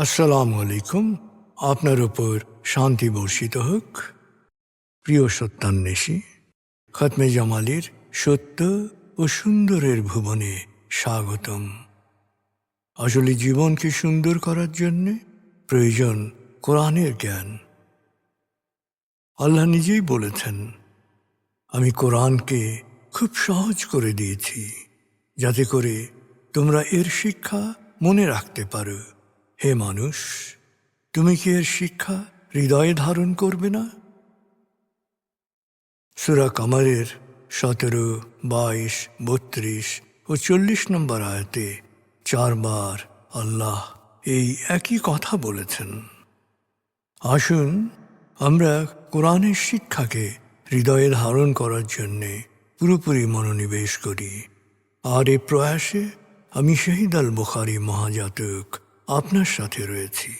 আসসালামু আলাইকুম। আপনার উপর শান্তি বর্ষিত হোক। প্রিয় সত্যান্বেষী, খতমে জামালির সত্য ও সুন্দরের ভুবনে স্বাগতম। আসলে জীবনকে সুন্দর করার জন্য প্রয়োজন কোরআনের জ্ঞান। আল্লাহ নিজেই বলেছেন, আমি কোরআনকে খুব সহজ করে দিয়েছি যাতে করে তোমরা এর শিক্ষা মনে রাখতে পারো। হে মানুষ, তুমি কি এর শিক্ষা হৃদয়ে ধারণ করবে না? সূরা কামারের 17, 22, 32 ও 40 নম্বর আয়াতে 4 বার আল্লাহ এই একই কথা বলেছেন। আসুন আমরা কোরআনের শিক্ষাকে হৃদয়ে ধারণ করার জন্যে পুরোপুরি মনোনিবেশ করি। আর এই প্রয়াসে আমি শহীদ আল বুখারী মহাজাতক আপনার সাথে রয়েছি।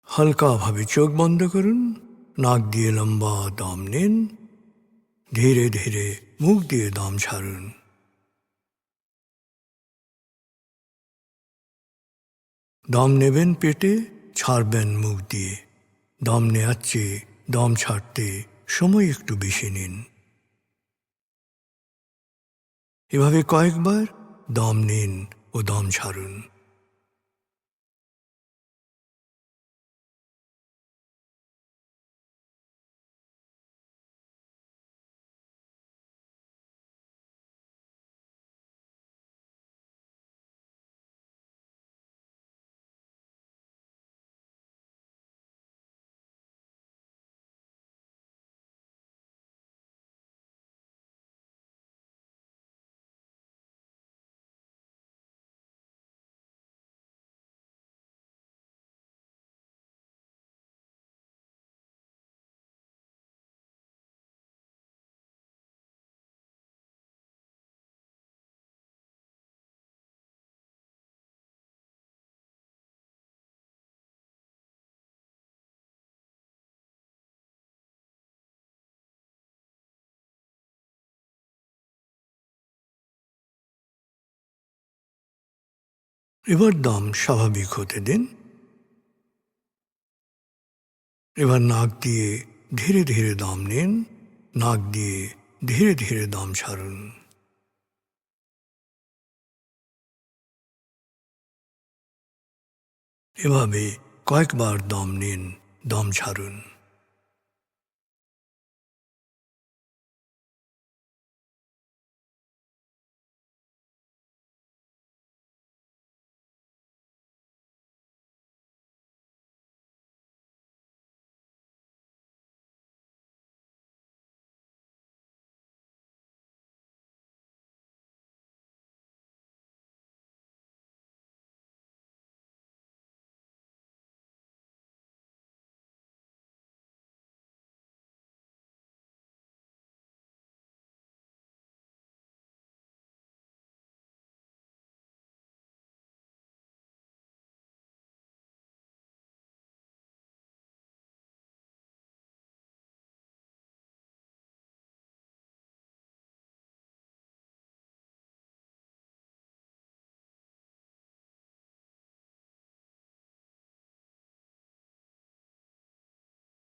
হালকাভাবে চোখ বন্ধ করুন, নাক দিয়ে লম্বা দম নিন, ধীরে ধীরে মুখ দিয়ে দম ছাড়ুন। দম নেবেন পেটে, ছাড়বেন মুখ দিয়ে। দম নেওয়ার চেয়ে দম ছাড়তে সময় একটু বেশি নিন। এভাবে কয়েকবার দম নিন ও দম ছাড়ুন। এবার দম স্বাভাবিক হতে দিন। এবার নাক দিয়ে ধীরে ধীরে দম নিন, নাক দিয়ে ধীরে ধীরে দম ছাড়ুন। এভাবে কয়েকবার দম নিন, দম ছাড়ুন।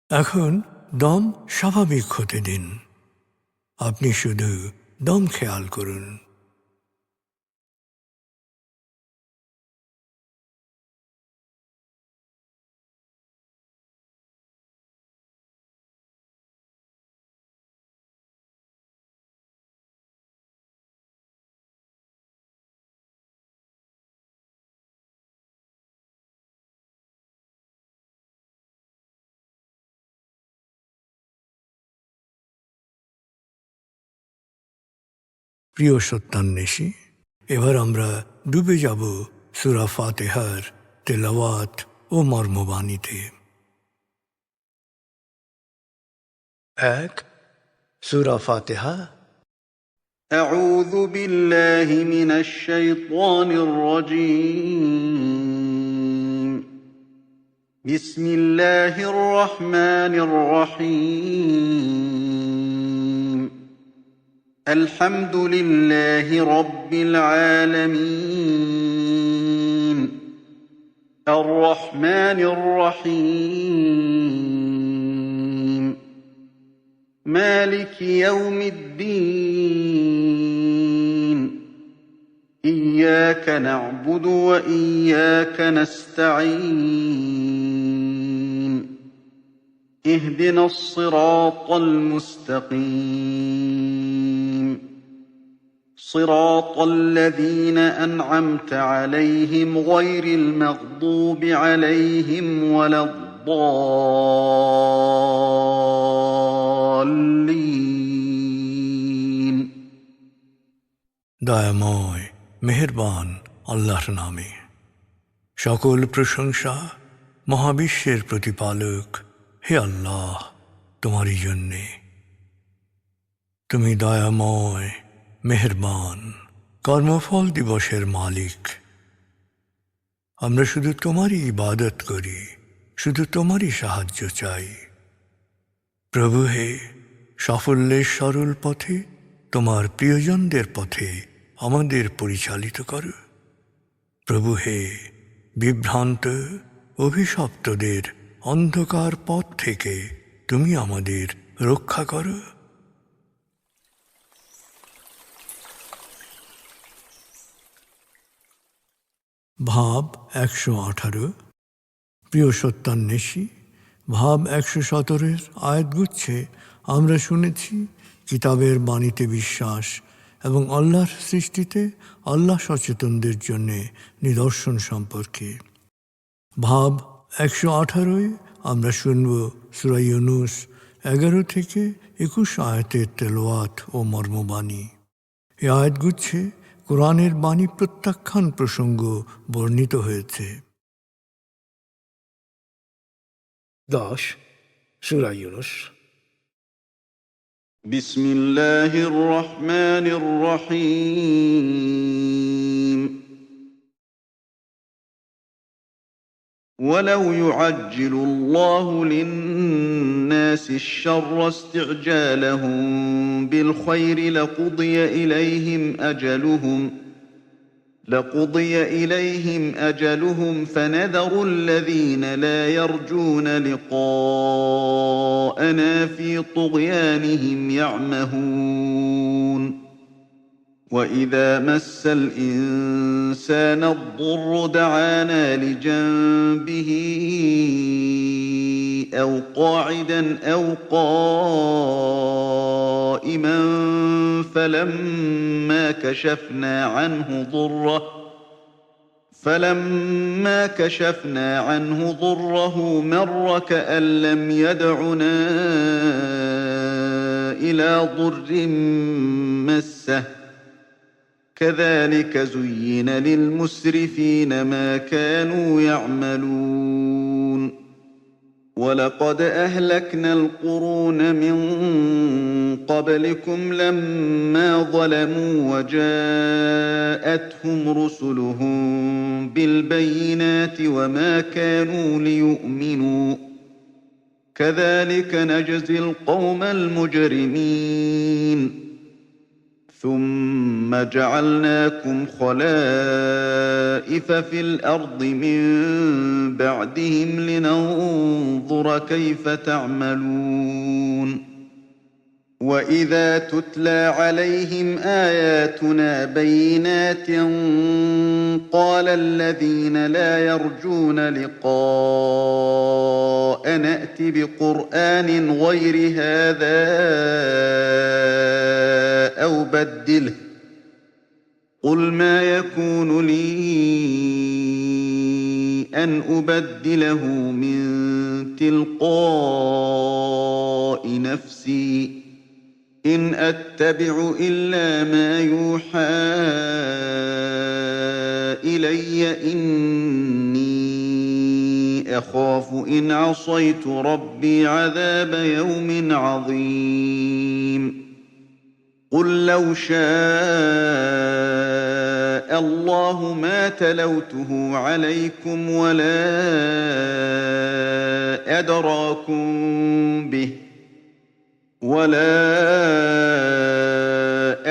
এখন দম স্বাভাবিক হতে দিন। আপনি শুধু দম খেয়াল করুন। প্রিয় সত্যান্বেষী, এবার আমরা ডুবে যাব সূরা ফাতিহার তেলাওয়াত ও মর্মবাণীতে। 1, সূরা ফাতিহা। أعوذ بالله من الشيطان الرجيم. بسم الله الرحمن الرحيم. الحمد لله رب العالمين. الرحمن الرحيم مالك يوم الدين إياك نعبد وإياك نستعين اهدنا الصراط المستقيم صراط الذين أنعمت عليهم غير المغضوب عليهم ولا الضالين দয়াময় মেহেরবান আল্লাহর নামে। সকল প্রশংসা মহাবিশ্বের প্রতিপালক হে আল্লাহ তোমারই জন্যে। তুমি দয়াময় মেহেরবান কর্মফল দিবসের মালিক। আমরা শুধু তোমারই ইবাদত করি, শুধু তোমারই সাহায্য চাই। প্রভু হে, সাফল্যের সরল পথে তোমার প্রিয়জনদের পথে আমাদের পরিচালিত করো। প্রভু হে, বিভ্রান্ত অভিশপ্তদের অন্ধকার পথ থেকে তুমি আমাদের রক্ষা করো। ভাব 118। প্রিয় সত্যান্বেষী, ভাব 117 আয়াতগুচ্ছে আমরা শুনেছি কিতাবের বাণীতে বিশ্বাস এবং আল্লাহর সৃষ্টিতে আল্লাহ সচেতনদের জন্যে নিদর্শন সম্পর্কে। ভাব 118 আমরা শুনব সূরা ইউনূস 11 থেকে 21 আয়াতের তেলাওয়াত ও মর্মবাণী। এই আয়াতগুচ্ছে কোরআনের বাণী প্রত্যাখ্যান প্রসঙ্গ বর্ণিত হয়েছে। 10 সূরা ইউনূস। بسم الله الرحمن الرحيم ولو يعجل الله للناس الشر استعجالهم بالخير لقضي إليهم أجلهم فنذر الذين لا يرجون لقاءنا في طغيانهم يعمهون وإذا مس الإنسان الضر دعانا لجنبه أو قاعدا أو قائما فلما كشفنا عنه ضره مر كأن لم يدعنا إلى ضر مسه كذلك زين للمسرفين ما كانوا يعملون ولقد أهلكنا القرون من قبلكم لما ظلموا وجاءتهم رسلهم بالبينات وما كانوا ليؤمنوا كذلك نجزي القوم المجرمين ثم جعلناكم خلائف في الأرض من بعدهم لننظر كيف تعملون وإذا تتلى عليهم آياتنا بينات قال الذين لا يرجون لقاء نأت بقرآن غير هذا أو بدله قل ما يكون لي أن أبدله من تلقاء نفسي إن أتبع إلا ما يوحى إلي إني أخاف إن عصيت ربي عذاب يوم عظيم قل لو شاء الله ما تلوته عليكم ولا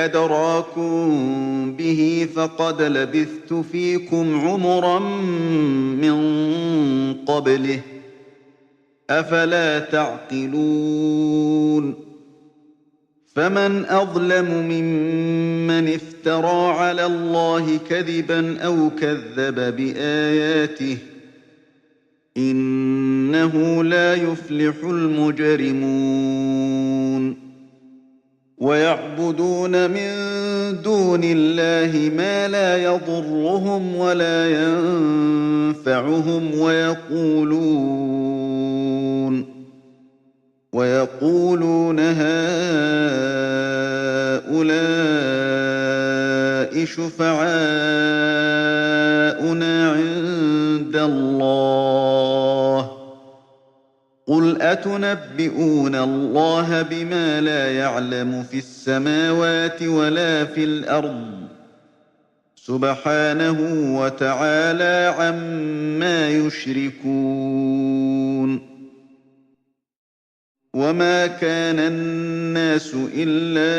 أدراكم به به فقد لبثت فيكم عمرا من قبله أفلا تعقلون فمن أظلم ممن افترى على الله كذبا أو كذب بآياته إنه لا يفلح المجرمون ويعبدون من دون الله ما لا يضرهم ولا ينفعهم ويقولون هؤلاء شفعاؤنا عند الله قل أتنبئون الله بما لا يعلم في السماوات ولا في الأرض سبحانه وتعالى عما يشركون وما كان الناس إلا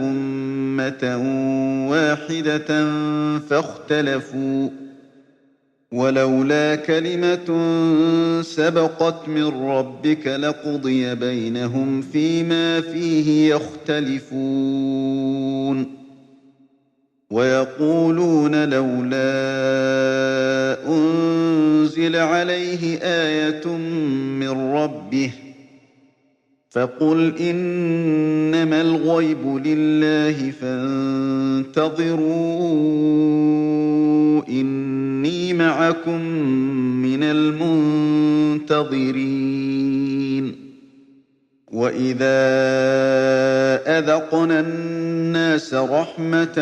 أمة واحدة فاختلفوا ولولا كلمة سبقت من ربك لقضي بينهم فيما فيه يختلفون ويقولون لولا أنزل عليه آية من ربه فقل إنما الغيب لله فانتظروا إني معكم من المنتظرين وإذا أذقنا الناس رحمة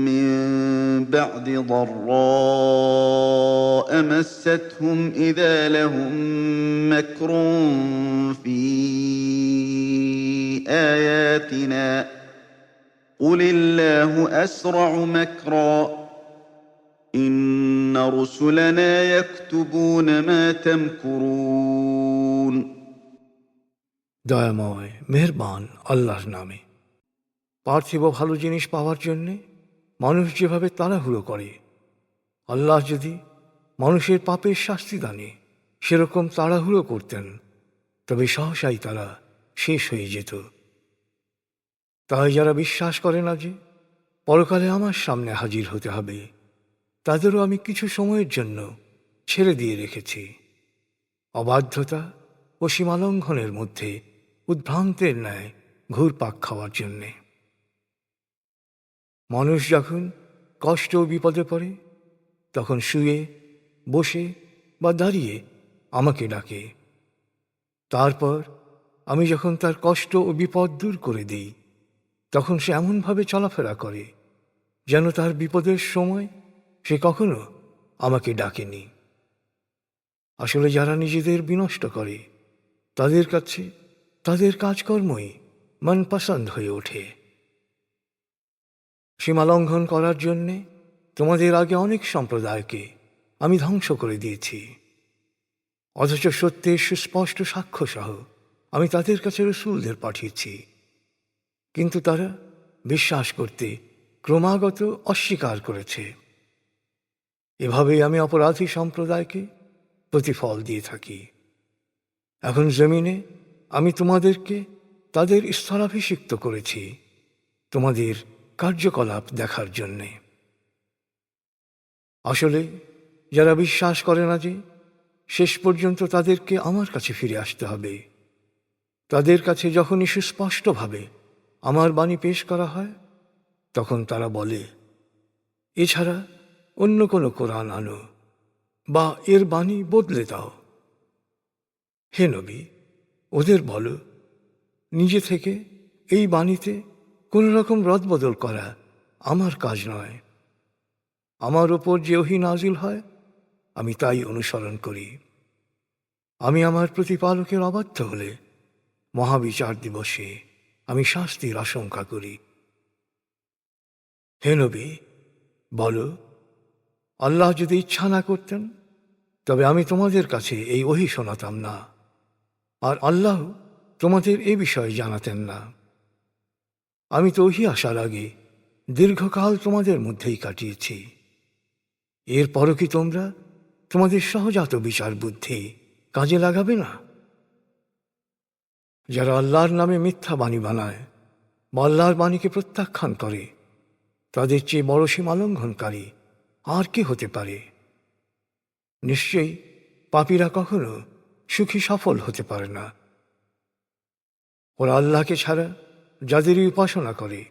من بعد ضراء مستهم إذا لهم مكر في آياتنا قل الله أسرع مكرا إن رسلنا يكتبون ما تمكرون দয়াময় মেহেরবান আল্লাহর নামে। পার্থিব ভালো জিনিস পাওয়ার জন্যে মানুষ যেভাবে তাড়াহুড়ো করে, আল্লাহ যদি মানুষের পাপের শাস্তি দানে সেরকম তাড়াহুড়ো করতেন তবে সহসাই তারা শেষ হয়ে যেত। তাই যারা বিশ্বাস করে না যে পরকালে আমার সামনে হাজির হতে হবে, তাদেরও আমি কিছু সময়ের জন্য ছেড়ে দিয়ে রেখেছি, অবাধ্যতা ও সীমালঙ্ঘনের মধ্যে উদ্ভ্রান্তের ন্যায় ঘুরপাক খাওয়ার জন্যে। মানুষ যখন কষ্ট ও বিপদে পড়ে তখন শুয়ে বসে বা দাঁড়িয়ে আমাকে ডাকে। তারপর আমি যখন তার কষ্ট ও বিপদ দূর করে দিই তখন সে এমনভাবে চলাফেরা করে যেন তার বিপদের সময় সে কখনো আমাকে ডাকেনি। আসলে যারা নিজেদের বিনষ্ট করে তাদের কাছে তাদের কাজকর্মই মনপসন্দ হয়ে ওঠে। সীমালঙ্ঘন করার জন্যে তোমাদের আগে অনেক সম্প্রদায়কে আমি ধ্বংস করে দিয়েছি, অথচ সত্যের সুস্পষ্ট সাক্ষ্য সহ আমি তাদের কাছে রসূলদের পাঠিয়েছি, কিন্তু তারা বিশ্বাস করতে ক্রমাগত অস্বীকার করেছে। এভাবেই আমি অপরাধী সম্প্রদায়কে প্রতিফল দিয়ে থাকি। এখন জমিনে আমি তোমাদেরকে তাদের স্থলাভিষিক্ত করেছি তোমাদের কার্যকলাপ দেখার জন্যে। আসলে যারা বিশ্বাস করে না যে শেষ পর্যন্ত তাদেরকে আমার কাছে ফিরে আসতে হবে, তাদের কাছে যখনই সুস্পষ্টভাবে আমার বাণী পেশ করা হয় তখন তারা বলে, এছাড়া অন্য কোনো কোরআন আনো বা এর বাণী বদলে দাও। হে নবী, ওদের বলো, নিজে থেকে এই বাণীতে কোনো রকম রদবদল করা আমার কাজ নয়। আমার ওপর যে ওহী নাজিল হয় আমি তাই অনুসরণ করি। আমি আমার প্রতিপালকের অবাধ্য হলে মহাবিচার দিবসে আমি শাস্তির আশঙ্কা করি। হে নবী, বলো, আল্লাহ যদি ইচ্ছা না করতেন তবে আমি তোমাদের কাছে এই ওহী শোনাতাম না, আর আল্লাহ তোমাদের এ বিষয়ে জানাতেন না। আমি তো ওহি আসার আগে দীর্ঘকাল তোমাদের মধ্যেই কাটিয়েছি। এরপরও কি তোমরা তোমাদের সহজাত বিচার বুদ্ধি কাজে লাগাবে না? যারা আল্লাহর নামে মিথ্যা বাণী বানায় বা আল্লাহর বাণীকে প্রত্যাখ্যান করে, তাদের চেয়ে বড় সীমালঙ্ঘনকারী আর কি হতে পারে? নিশ্চয়ই পাপীরা কখনো সুখী সফল হতে পারে না। ওরা আল্লাহকে ছাড়া যাদেরই উপাসনা করে,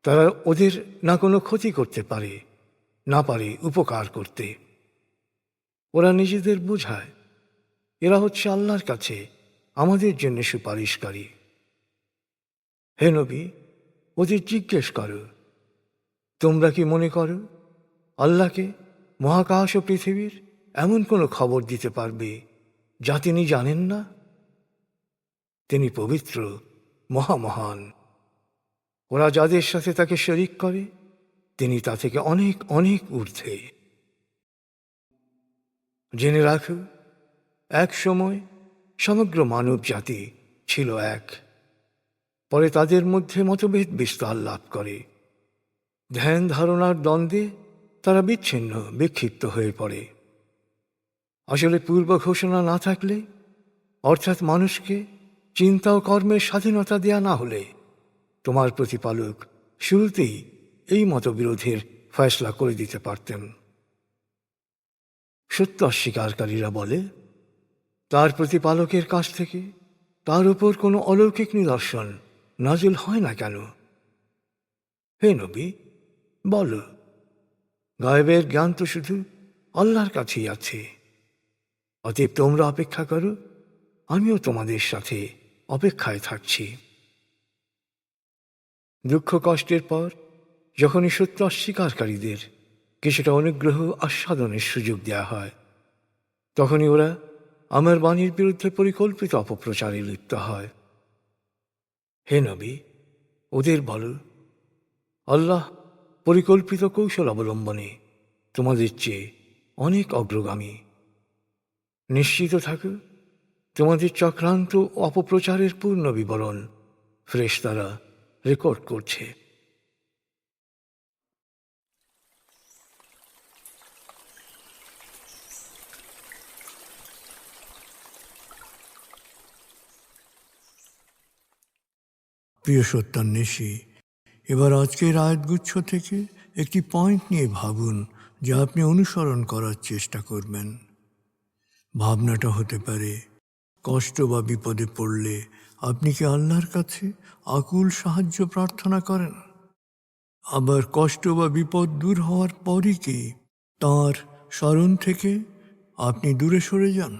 তারা ওদের না কোনো ক্ষতি করতে পারে, না পারে উপকার করতে। ওরা নিজেদের বোঝায় এরা হচ্ছে আল্লাহর কাছে আমাদের জন্য সুপারিশকারী। হে নবী, ওদের জিজ্ঞেস করো, তোমরা কি মনে করো আল্লাহকে মহাকাশ ও পৃথিবীর এমন কোনো খবর দিতে পারবে যা তিনি জানেন না? তিনি পবিত্র, মহামহান। ওরা যাদের সাথে তাকে শরিক করে, তিনি তা থেকে অনেক অনেক ঊর্ধ্বে। জেনে রাখো, এক সময় সমগ্র মানব জাতি ছিল এক। পরে তাদের মধ্যে মতভেদ বিস্তার লাভ করে। ধ্যান ধারণার দ্বন্দ্বে তারা বিচ্ছিন্ন, বিক্ষিপ্ত হয়ে পড়ে। আসলে পূর্ব ঘোষণা না থাকলে, অর্থাৎ মানুষকে চিন্তা ও কর্মের স্বাধীনতা দেয়া না হলে, তোমার প্রতিপালক শুরুতেই এই মতবিরোধের ফয়সলা করে দিতে পারতেন। সত্য অস্বীকারীরা বলে, তার প্রতিপালকের কাছ থেকে তার উপর কোনো অলৌকিক নিদর্শন নাজিল হয় না কেন? হে নবী, বলো, গায়েবের জ্ঞান তো শুধু আল্লাহর কাছেই আছে। অতএব তোমরা অপেক্ষা করো, আমিও তোমাদের সাথে অপেক্ষায় থাকছি। দুঃখ কষ্টের পর যখনই সত্য অস্বীকারীদের কিছুটা অনুগ্রহ আস্বাদনের সুযোগ দেয়া হয়, তখনই ওরা আমার বাণীর বিরুদ্ধে পরিকল্পিত অপপ্রচারে লিপ্ত হয়। হে নবী, ওদের বলো, আল্লাহ পরিকল্পিত কৌশল অবলম্বনে তোমাদের চেয়ে অনেক অগ্রগামী। নিশ্চিত থাকো, তোমাদের চক্রান্ত ও অপপ্রচারের পূর্ণ বিবরণ ফেরেশতারা রেকর্ড করছে। প্রিয় সত্যান্বেষী, এবার আজকের আয়াতগুচ্ছ থেকে একটি পয়েন্ট নিয়ে ভাবুন যা আপনি অনুসরণ করার চেষ্টা করবেন। ভাবনাটা হতে পারে, কষ্ট বা বিপদে পড়লে আপনি কি আল্লাহর কাছে আকুল সাহায্য প্রার্থনা করেন? আবার কষ্ট বা বিপদ দূর হওয়ার পরই কি তাঁর স্মরণ থেকে আপনি দূরে সরে যান?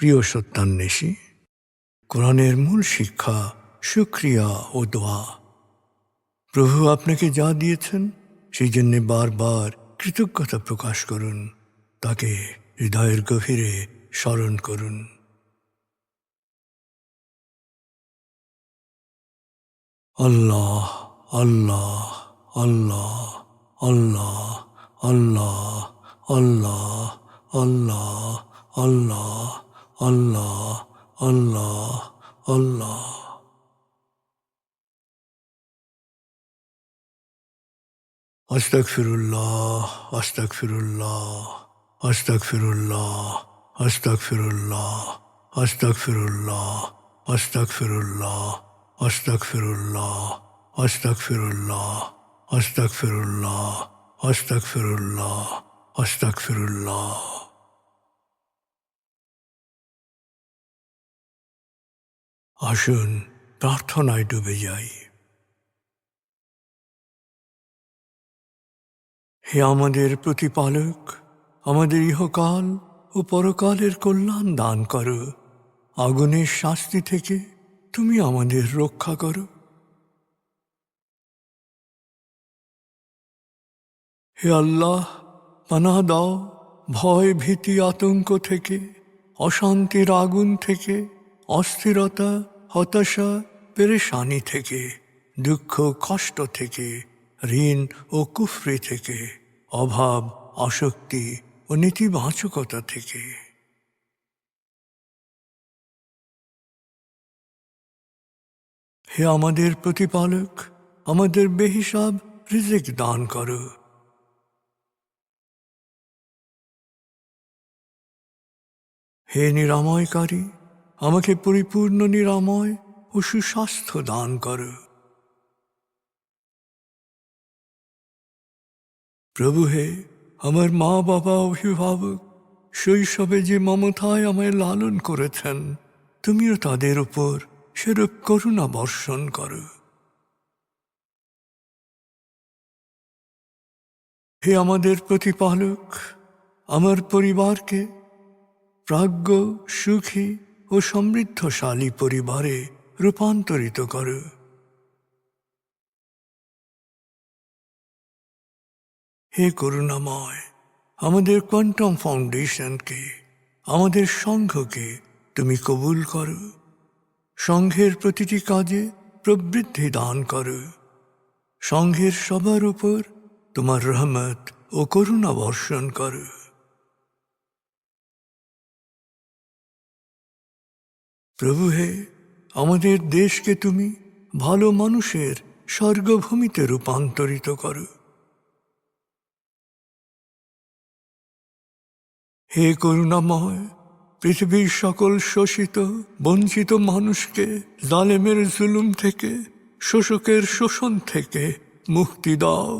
প্রিয় সত্যান্বেষী, কোরআনের মূল শিক্ষা শুকরিয়া ও দোয়া। প্রভু আপনাকে যা দিয়েছেন সেই জন্য বারবার কৃতজ্ঞতা প্রকাশ করুন, তাকে হৃদয়ের গভীরে স্মরণ করুন। আল্লাহ আল্লাহ আল্লাহ আল্লাহ আল্লাহ আল্লাহ আল্লাহ আল্লাহ আল্লাহ আল্লাহ আল্লাহ। আস্তাগফিরুল্লাহ আস্তাগফিরুল্লাহ আস্তাগফিরুল্লাহ আস্তাগফিরুল্লাহ আস্তাগফিরুল্লাহ আস্তাগফিরুল্লাহ আস্তাগফিরুল্লাহ আস্তাগফিরুল্লাহ আস্তাগফিরুল্লাহ আস্তাগফিরুল্লাহ আস্তাগফিরুল্লাহ। আসুন প্রার্থনায় ডুবে যাই। হে আমাদের প্রতিপালক, আমাদের ইহকাল ও পরকালের কল্যাণ দান করো। আগুনের শাস্তি থেকে তুমি আমাদের রক্ষা করো। হে আল্লাহ, পানাহ দাও ভয় ভীতি আতঙ্ক থেকে, অশান্তির আগুন থেকে, অস্থিরতা হতাশা পেরেশানি থেকে, দুঃখ কষ্ট থেকে, ঋণ ও কুফরি থেকে, অভাব আসক্তি ও নেতিবাচকতা থেকে। হে আমাদের প্রতিপালক, আমাদের বেহিসাব রিজিক দান করো। হে নিরাময়কারী, আমাকে পরিপূর্ণ নিরাময় ও সুস্বাস্থ্য দান করো। প্রভু হে, আমার মা বাবা অভিভাবক শৈশবে যে মমতায় আমায় লালন করেছেন, তুমিও তাদের উপর সেরূপ করুণা বর্ষণ করো। হে আমাদের প্রতিপালক, আমার পরিবারকে প্রাজ্ঞ সুখী ও সমৃদ্ধশালী পরিবারে রূপান্তরিত করো। হে করুণাময়, আমাদের কোয়ান্টাম ফাউন্ডেশনকে, আমাদের সংঘকে তুমি কবুল করো। সংঘের প্রতিটি কাজে প্রবৃদ্ধি দান করো। সংঘের সবার উপর তোমার রহমত ও করুণা বর্ষণ করো। প্রভু হে, আমাদের দেশকে তুমি ভালো মানুষের স্বর্গভূমিতে রূপান্তরিত করো। হে করুণাময়, পৃথিবীর সকল শোষিত বঞ্চিত মানুষকে জালেমের জুলুম থেকে, শোষকের শোষণ থেকে মুক্তি দাও।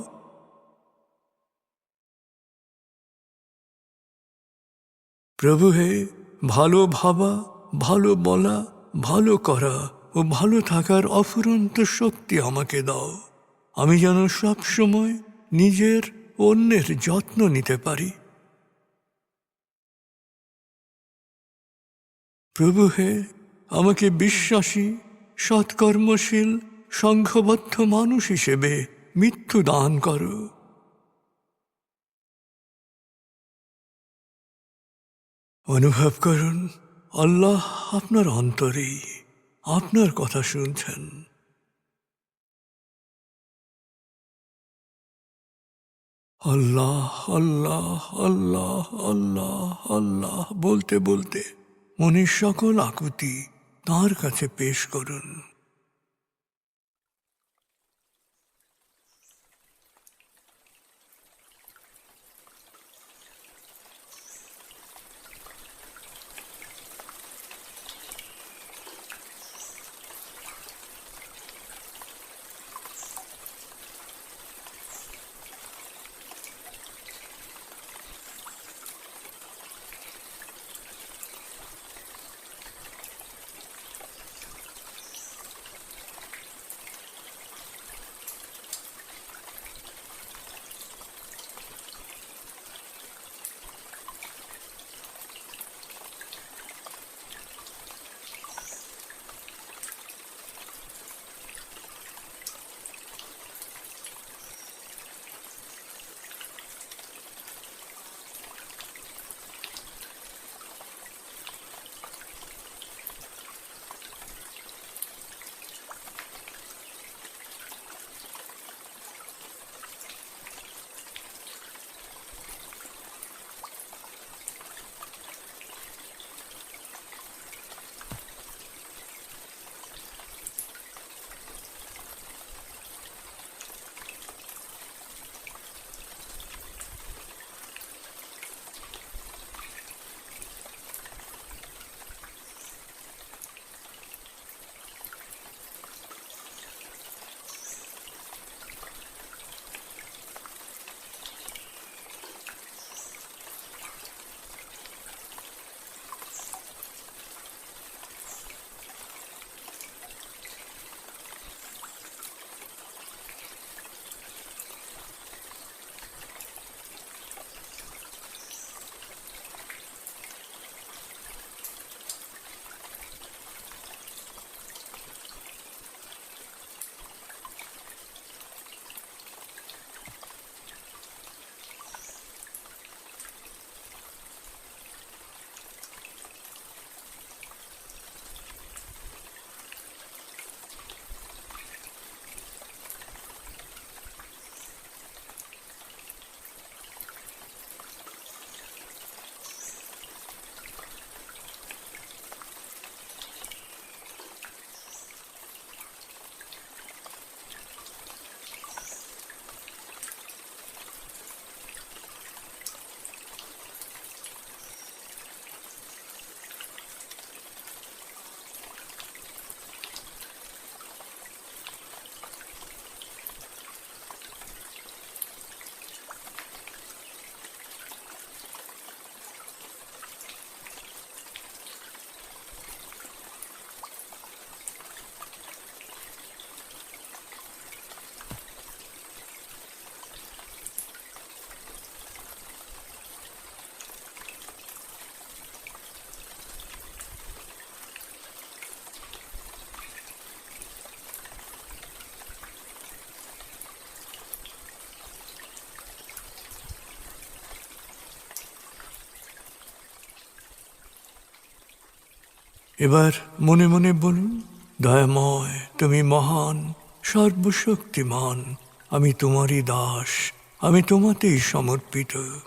প্রভু হে, ভালো ভাবা, ভালো বলা, ভালো করা ও ভালো থাকার অফুরন্ত শক্তি আমাকে দাও। আমি যেন সব সময় নিজের ও অন্যের যত্ন নিতে পারি। প্রভু হে, আমাকে বিশ্বাসী সৎকর্মশীল সংঘবদ্ধ মানুষ হিসেবে মৃত্যু দান করো। অনুভব করুন, আল্লাহ আপনার অন্তরেই আপনার কথা শুনছেন। আল্লাহ আল্লাহ আল্লাহ আল্লাহ আল্লাহ বলতে বলতে মনের সকল আকুতি তাঁর কাছে পেশ করুন। এবার মনে মনে বলুন, দয়াময় তুমি মহান, সর্বশক্তিমান, আমি তোমারই দাস, আমি তোমাতেই সমর্পিত।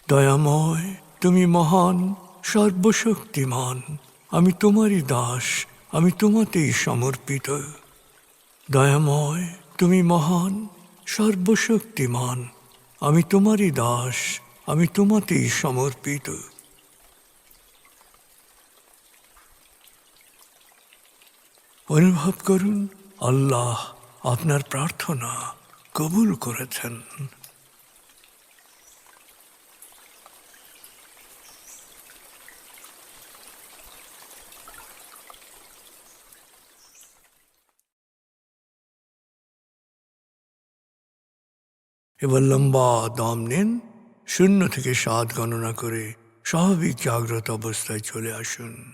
দয়াময় তুমি মহান, সর্বশক্তিমান, আমি তোমারই দাস, আমি তোমাতেই সমর্পিত। দয়াময় তুমি মহান, সর্বশক্তিমান, আমি তোমারই দাস, আমি তোমাতেই সমর্পিত। অনুভব করুন আল্লাহ আপনার প্রার্থনা কবুল করেছেন। এবার লম্বা দম নিন, 0 থেকে 7 গণনা করে স্বাভাবিক জাগ্রত অবস্থায় চলে আসুন।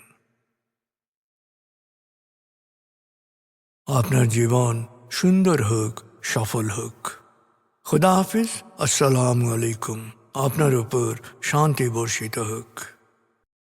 আপনার জীবন সুন্দর হোক, সফল হোক। খুদা হাফিজ। আসসালামু আলাইকুম। আপনার উপর শান্তি বর্ষিত হোক।